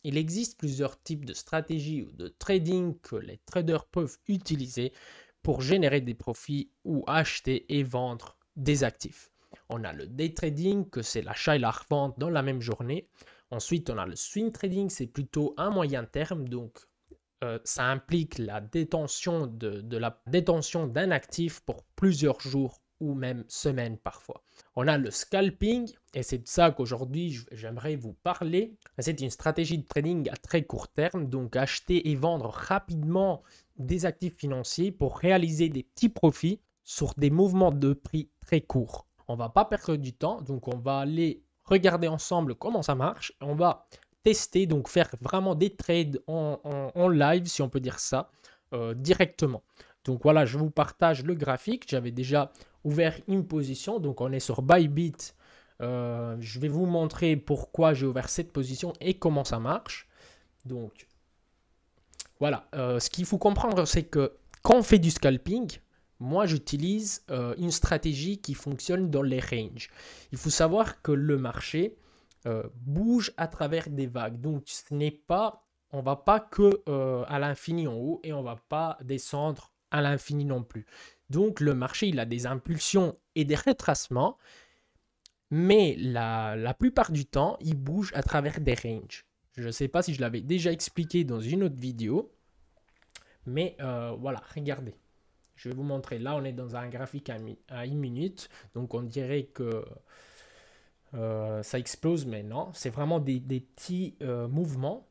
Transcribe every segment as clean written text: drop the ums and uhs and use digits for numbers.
il existe plusieurs types de stratégies ou de trading que les traders peuvent utiliser pour générer des profits ou acheter et vendre des actifs. On a le day trading, que c'est l'achat et la revente dans la même journée. Ensuite, on a le swing trading, c'est plutôt un moyen terme, donc ça implique la détention la détention d'un actif pour plusieurs jours ou même semaines parfois. On a le scalping et c'est de ça qu'aujourd'hui j'aimerais vous parler. C'est une stratégie de trading à très court terme, donc acheter et vendre rapidement des actifs financiers pour réaliser des petits profits sur des mouvements de prix très courts. On ne va pas perdre du temps, donc on va aller regarder ensemble comment ça marche. On va tester, donc faire vraiment des trades en live, si on peut dire ça, directement. Donc voilà, je vous partage le graphique. J'avais déjà ouvert une position, donc on est sur Bybit. Je vais vous montrer pourquoi j'ai ouvert cette position et comment ça marche. Donc voilà, ce qu'il faut comprendre, c'est que quand on fait du scalping, moi j'utilise une stratégie qui fonctionne dans les ranges. Il faut savoir que le marché bouge à travers des vagues. Donc ce n'est pas, on va pas que à l'infini en haut et on va pas descendre à l'infini non plus. Donc le marché il a des impulsions et des retracements, mais la plupart du temps il bouge à travers des ranges. Je ne sais pas si je l'avais déjà expliqué dans une autre vidéo, mais voilà, regardez. Je vais vous montrer. Là, on est dans un graphique à 1 minute. Donc, on dirait que ça explose, mais non. C'est vraiment des petits mouvements.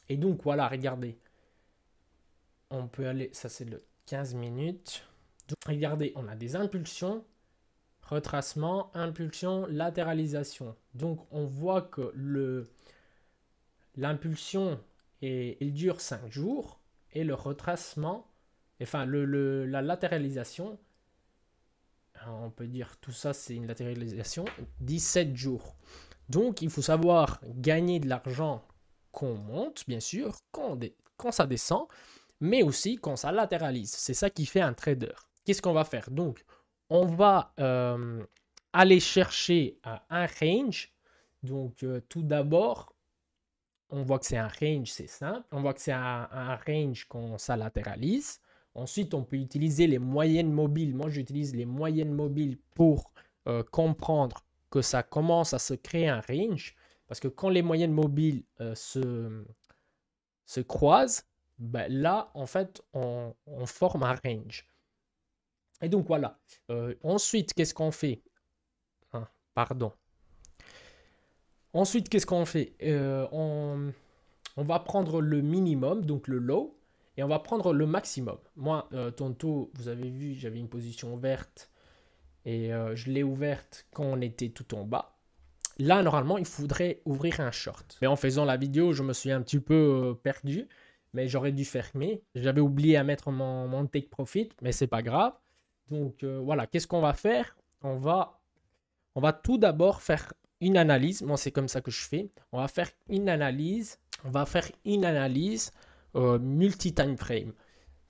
Et donc, voilà, regardez. On peut aller, ça c'est le 15 minutes. Donc, regardez, on a des impulsions, retracement, impulsion, latéralisation. Donc, on voit que l'impulsion, il dure 5 jours et le retracement, enfin, la latéralisation, on peut dire tout ça, c'est une latéralisation, 17 jours. Donc, il faut savoir gagner de l'argent quand on monte, bien sûr, quand ça descend, mais aussi quand ça latéralise. C'est ça qui fait un trader. Qu'est-ce qu'on va faire? Donc, on va aller chercher un range. Donc, tout d'abord, on voit que c'est un range, c'est simple. On voit que c'est un range quand ça latéralise. Ensuite, on peut utiliser les moyennes mobiles. Moi, j'utilise les moyennes mobiles pour comprendre que ça commence à se créer un range. Parce que quand les moyennes mobiles se croisent, ben là, en fait, on forme un range. Et donc, voilà. Ensuite, qu'est-ce qu'on fait? Hein, pardon. Ensuite, qu'est-ce qu'on fait? On va prendre le minimum, donc le low, et on va prendre le maximum. Moi, tantôt, vous avez vu, j'avais une position ouverte et je l'ai ouverte quand on était tout en bas. Là, normalement, il faudrait ouvrir un short. Mais en faisant la vidéo, je me suis un petit peu perdu, mais j'aurais dû fermer. J'avais oublié à mettre mon take profit, mais c'est pas grave. Donc voilà, qu'est-ce qu'on va faire? On va tout d'abord faire une analyse. Moi, c'est comme ça que je fais. On va faire une analyse. On va faire une analyse multi-time frame.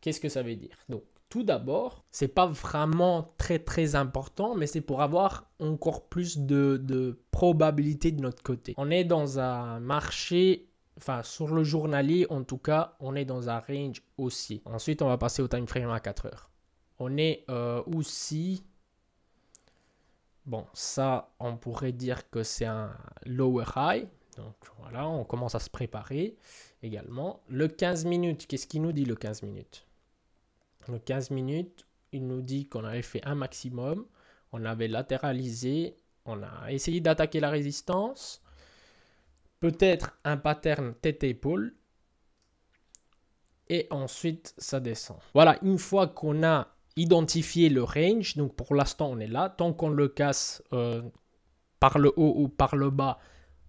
Qu'est-ce que ça veut dire? Donc, tout d'abord, c'est pas vraiment très important, mais c'est pour avoir encore plus de probabilité de notre côté. On est dans un marché, enfin sur le journalier en tout cas, on est dans un range aussi. Ensuite, on va passer au time frame à 4 heures. On est aussi. Bon, ça, on pourrait dire que c'est un lower high. Donc voilà, on commence à se préparer également. Le 15 minutes, qu'est-ce qu'il nous dit le 15 minutes? Le 15 minutes, il nous dit qu'on avait fait un maximum. On avait latéralisé. On a essayé d'attaquer la résistance. Peut-être un pattern tête-épaule. Et ensuite, ça descend. Voilà, une fois qu'on a identifié le range, donc pour l'instant on est là, tant qu'on le casse par le haut ou par le bas,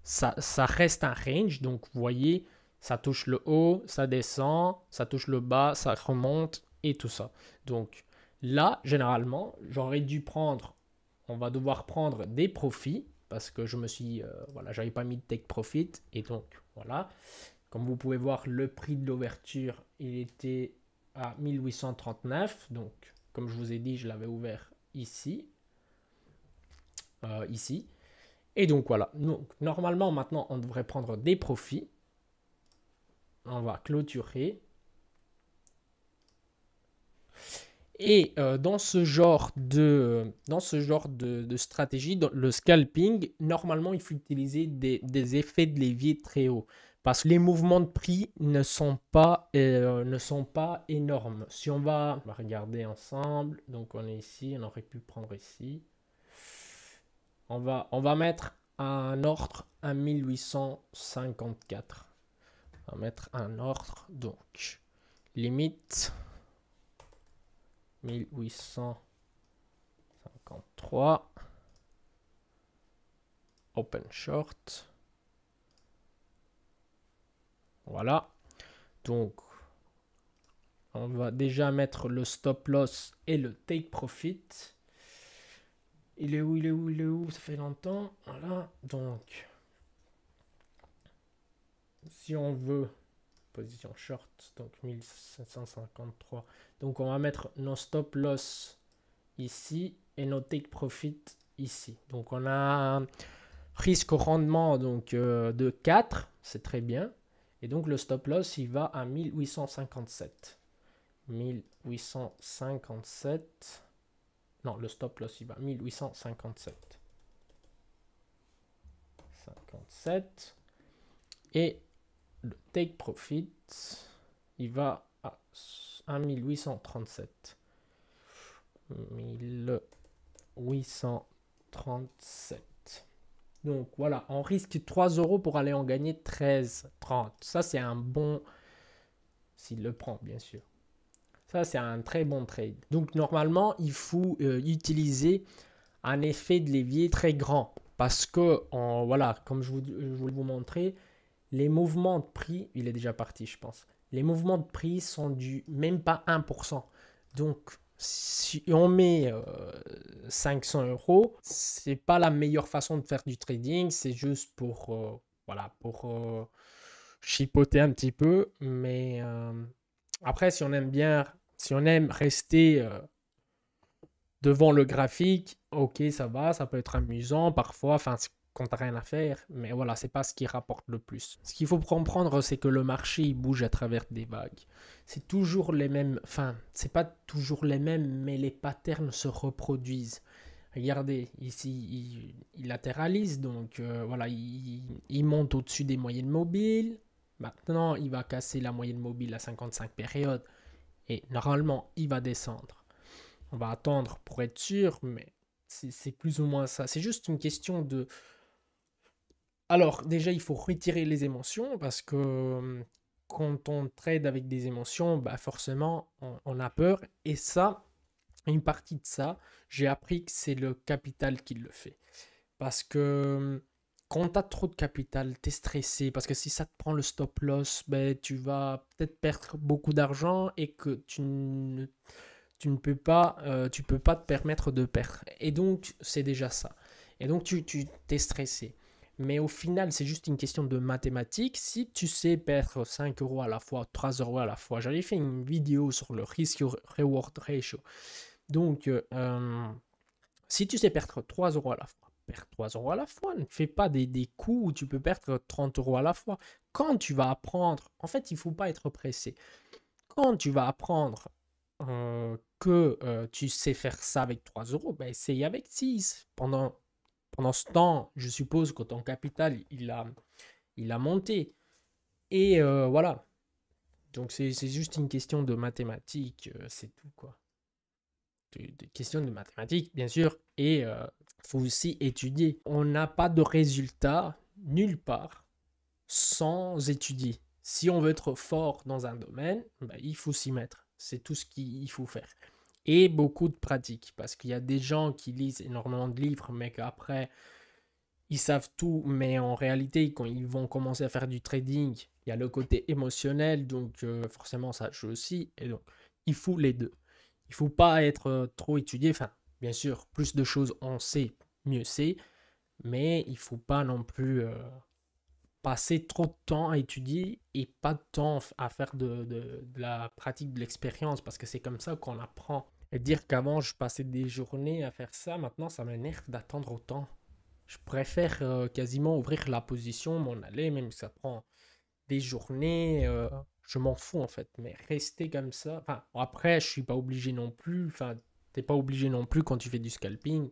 ça reste un range. Donc vous voyez, ça touche le haut, ça descend, ça touche le bas, ça remonte et tout ça. Donc là, généralement, j'aurais dû prendre, on va devoir prendre des profits parce que je me suis, voilà, j'avais pas mis de take profit et donc voilà. Comme vous pouvez voir, le prix de l'ouverture, il était à 1839. Donc, comme je vous ai dit, je l'avais ouvert ici. Ici. Et donc, voilà. Donc, normalement, maintenant, on devrait prendre des profits. On va clôturer. Et dans ce genre de stratégie, dans le scalping, normalement, il faut utiliser des effets de levier très hauts. Parce que les mouvements de prix ne sont pas énormes. Si on va regarder ensemble, donc on est ici, on aurait pu prendre ici. On va mettre un ordre à 1854. On va mettre un ordre, donc limite 1853, open short. Voilà. Donc, on va déjà mettre le stop loss et le take profit. Il est où, il est où, il est où? Ça fait longtemps. Voilà. Donc, si on veut position short, donc 1753. Donc, on va mettre nos stop loss ici et nos take profit ici. Donc, on a un risque au rendement donc, de 4. C'est très bien. Et donc, le stop loss, il va à 1857. 1857. Non, le stop loss, il va à 1857. 57. Et le take profit, il va à 1837. 1837. Donc voilà, on risque 3 euros pour aller en gagner 13,30. Ça, c'est un bon... S'il le prend, bien sûr. Ça, c'est un très bon trade. Donc normalement, il faut utiliser un effet de levier très grand. Parce que, voilà, comme je voulais vous montrer, les mouvements de prix, il est déjà parti, je pense. Les mouvements de prix sont du même pas 1%. Donc, si on met 500 euros, c'est pas la meilleure façon de faire du trading. C'est juste pour, voilà, pour chipoter un petit peu. Mais après, si on aime rester devant le graphique, ok, ça va, ça peut être amusant parfois, enfin, quand t'as rien à faire, mais voilà, c'est pas ce qui rapporte le plus. Ce qu'il faut comprendre, c'est que le marché, il bouge à travers des vagues. C'est toujours les mêmes, enfin, c'est pas toujours les mêmes, mais les patterns se reproduisent. Regardez, ici, il latéralise, donc voilà, il monte au-dessus des moyennes mobiles. Maintenant, il va casser la moyenne mobile à 55 périodes et normalement, il va descendre. On va attendre pour être sûr, mais c'est plus ou moins ça. C'est juste une question de... Alors, déjà, il faut retirer les émotions parce que quand on trade avec des émotions, bah forcément, on a peur. Et ça, une partie de ça, j'ai appris que c'est le capital qui le fait. Parce que quand tu as trop de capital, tu es stressé. Parce que si ça te prend le stop loss, ben, tu vas peut-être perdre beaucoup d'argent et que tu ne peux pas, tu peux pas te permettre de perdre. Et donc, c'est déjà ça. Et donc, tu t'es stressé. Mais au final, c'est juste une question de mathématiques. Si tu sais perdre 5 euros à la fois, 3 euros à la fois, j'avais fait une vidéo sur le risk-reward ratio. Donc, si tu sais perdre 3 euros à la fois, perds 3 euros à la fois. Ne fais pas des coups où tu peux perdre 30 euros à la fois. Quand tu vas apprendre, en fait, il ne faut pas être pressé. Quand tu vas apprendre que tu sais faire ça avec 3 euros, ben essaye avec 6. Pendant ce temps, je suppose que ton capital, il a monté. Et voilà. Donc c'est juste une question de mathématiques, c'est tout quoi. De questions de mathématiques, bien sûr. Et il faut aussi étudier. On n'a pas de résultat nulle part sans étudier. Si on veut être fort dans un domaine, ben, il faut s'y mettre. C'est tout ce qu'il faut faire. Et beaucoup de pratique, parce qu'il y a des gens qui lisent énormément de livres, mais qu'après, ils savent tout, mais en réalité, quand ils vont commencer à faire du trading, il y a le côté émotionnel, donc forcément, ça joue aussi. Et donc, il faut les deux. Il ne faut pas être trop étudié. Enfin, bien sûr, plus de choses on sait, mieux c'est. Mais il ne faut pas non plus passer trop de temps à étudier et pas de temps à faire de la pratique de l'expérience parce que c'est comme ça qu'on apprend. Et dire qu'avant je passais des journées à faire ça, maintenant ça m'énerve d'attendre autant. Je préfère quasiment ouvrir la position, m'en aller, même si ça prend les journées, je m'en fous en fait. Mais rester comme ça, enfin, après, je suis pas obligé non plus, enfin, t'es pas obligé non plus quand tu fais du scalping.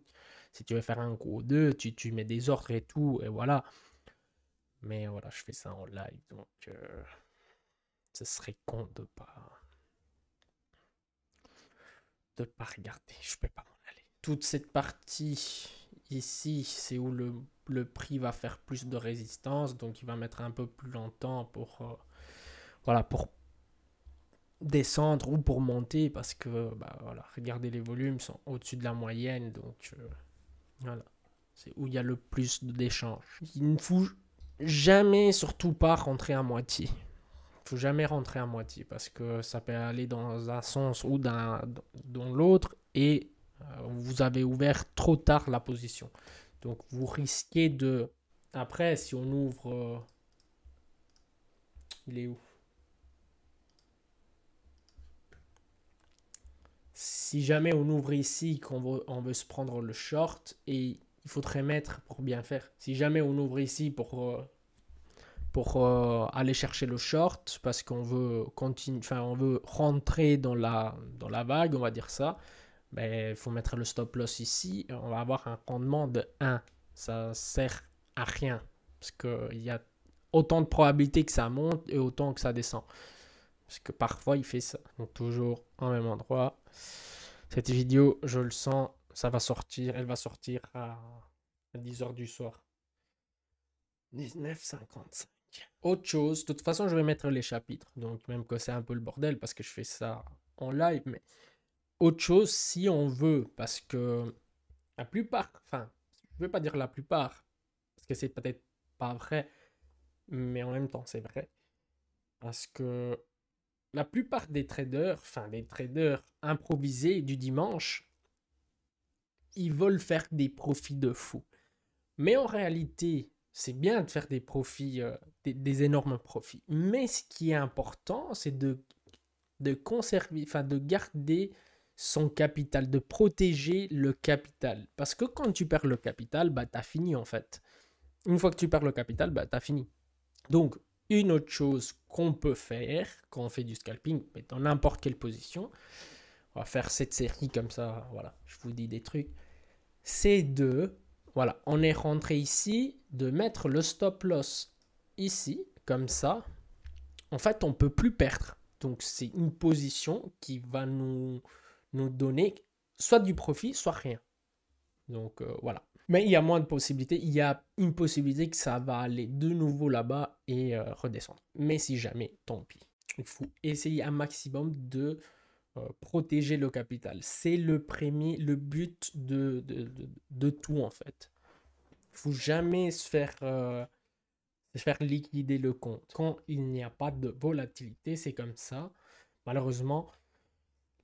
Si tu veux faire un gros 2, tu mets des ordres et tout, et voilà. Mais voilà, je fais ça en live, donc ce serait con de pas regarder. Je peux pas m'en aller. Toute cette partie ici, c'est où le prix va faire plus de résistance, donc il va mettre un peu plus longtemps voilà, pour descendre ou pour monter, parce que bah, voilà, regardez, les volumes sont au-dessus de la moyenne, donc voilà, c'est où il y a le plus d'échanges. Il ne faut jamais, surtout pas rentrer à moitié. Il faut jamais rentrer à moitié parce que ça peut aller dans un sens ou dans l'autre et vous avez ouvert trop tard la position. Donc vous risquez de... Après, si on ouvre... il est où? Si jamais on ouvre ici, on veut se prendre le short, et il faudrait mettre pour bien faire. Si jamais on ouvre ici pour aller chercher le short, parce qu'on veut continuer, enfin on veut rentrer dans la vague, on va dire ça, ben, il faut mettre le stop loss ici, et on va avoir un rendement de 1. Ça sert à rien, parce qu'il y a autant de probabilités que ça monte et autant que ça descend. Parce que parfois il fait ça. Donc toujours au même endroit. Cette vidéo, je le sens, ça va sortir, elle va sortir à 10h du soir. 19h55. Autre chose, de toute façon, je vais mettre les chapitres. Donc, même que c'est un peu le bordel parce que je fais ça en live. Mais autre chose, si on veut, parce que la plupart, enfin, je ne veux pas dire la plupart, parce que c'est peut-être pas vrai, mais en même temps, c'est vrai. Parce que la plupart des traders, enfin, des traders improvisés du dimanche, ils veulent faire des profits de fou. Mais en réalité, c'est bien de faire des profits, des énormes profits. Mais ce qui est important, c'est de conserver, enfin de garder son capital, de protéger le capital. Parce que quand tu perds le capital, bah t'as fini en fait. Une fois que tu perds le capital, bah t'as fini. Donc, une autre chose qu'on peut faire quand on fait du scalping, mais dans n'importe quelle position, on va faire cette série comme ça, voilà, je vous dis des trucs, c'est voilà, on est rentré ici, de mettre le stop loss ici, comme ça. En fait, on ne peut plus perdre. Donc, c'est une position qui va nous donner soit du profit, soit rien. Donc, voilà. Mais il y a moins de possibilités. Il y a une possibilité que ça va aller de nouveau là-bas et redescendre. Mais si jamais, tant pis. Il faut essayer un maximum de protéger le capital. C'est le but de tout en fait. Il ne faut jamais se faire liquider le compte. Quand il n'y a pas de volatilité, c'est comme ça. Malheureusement,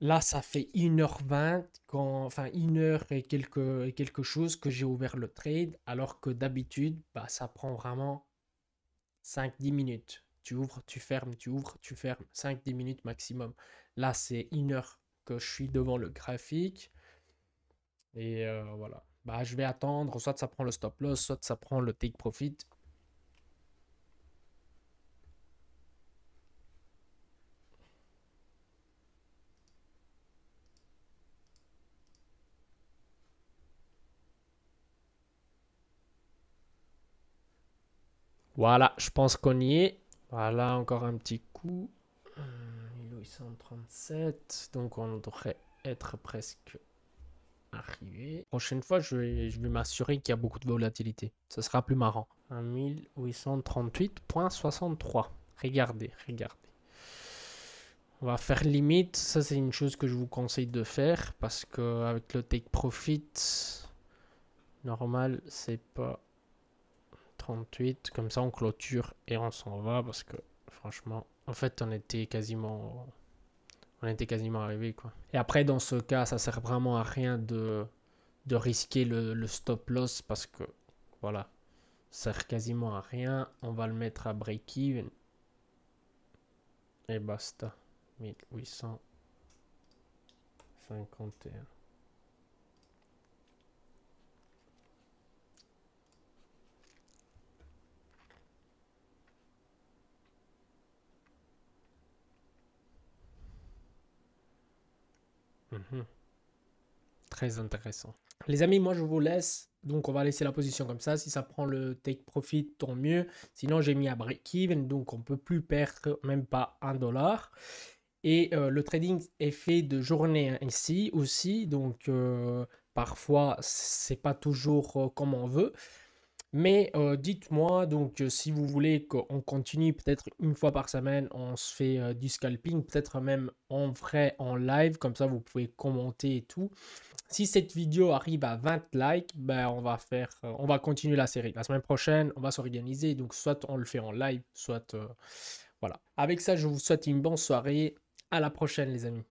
là, ça fait 1h20, enfin 1h et quelque chose que j'ai ouvert le trade, alors que d'habitude, bah, ça prend vraiment 5-10 minutes. Tu ouvres, tu fermes, tu ouvres, tu fermes. 5-10 minutes maximum. Là, c'est 1 heure que je suis devant le graphique. Et voilà. Bah, je vais attendre. Soit ça prend le stop loss, soit ça prend le take profit. Voilà, je pense qu'on y est. Voilà, encore un petit coup. 1837. Donc on devrait être presque arrivé. Prochaine fois, je vais m'assurer qu'il y a beaucoup de volatilité. Ça sera plus marrant. 1838.63. Regardez, regardez. On va faire limite. Ça, c'est une chose que je vous conseille de faire parce que avec le take profit, normal, c'est pas 38. Comme ça, on clôture et on s'en va parce que franchement, en fait, on était quasiment arrivé quoi. Et après, dans ce cas, ça sert vraiment à rien de risquer le stop loss parce que voilà, ça sert quasiment à rien. On va le mettre à break-even et basta. 1851. Mhm. Très intéressant. Les amis, moi je vous laisse. Donc on va laisser la position comme ça. Si ça prend le take profit, tant mieux. Sinon j'ai mis à break-even, donc on ne peut plus perdre même pas $1. Et le trading est fait de journée ici aussi. Donc parfois c'est pas toujours comme on veut. Mais dites-moi donc si vous voulez qu'on continue peut-être une fois par semaine, on se fait du scalping, peut-être même en vrai en live, comme ça vous pouvez commenter et tout. Si cette vidéo arrive à 20 likes, ben on va continuer la série. La semaine prochaine, on va s'organiser, donc soit on le fait en live, soit voilà. Avec ça, je vous souhaite une bonne soirée. À la prochaine, les amis.